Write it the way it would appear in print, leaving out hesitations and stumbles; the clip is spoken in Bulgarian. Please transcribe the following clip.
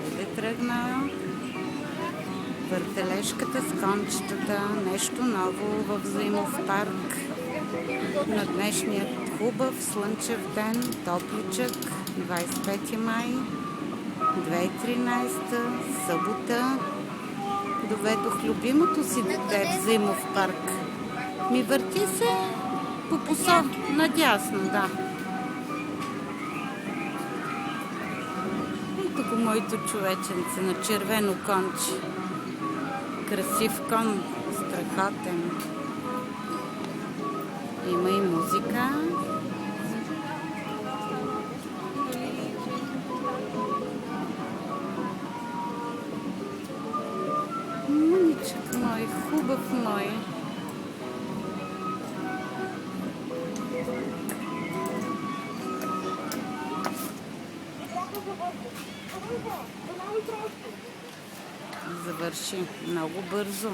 Къде тръгна? Въртележката с кончетата. Нещо ново в Взаимов парк. На днешния хубав слънчев ден, топличък, 25 май 2013, събота. Доведох любимото си дете в Взаимов парк. Ми върти се по посока надясно, да. Ето го моето човеченце на червено конче. Красив кон, страхотен. Има и музика. Муничък мой, хубав мой. Завърши много бързо.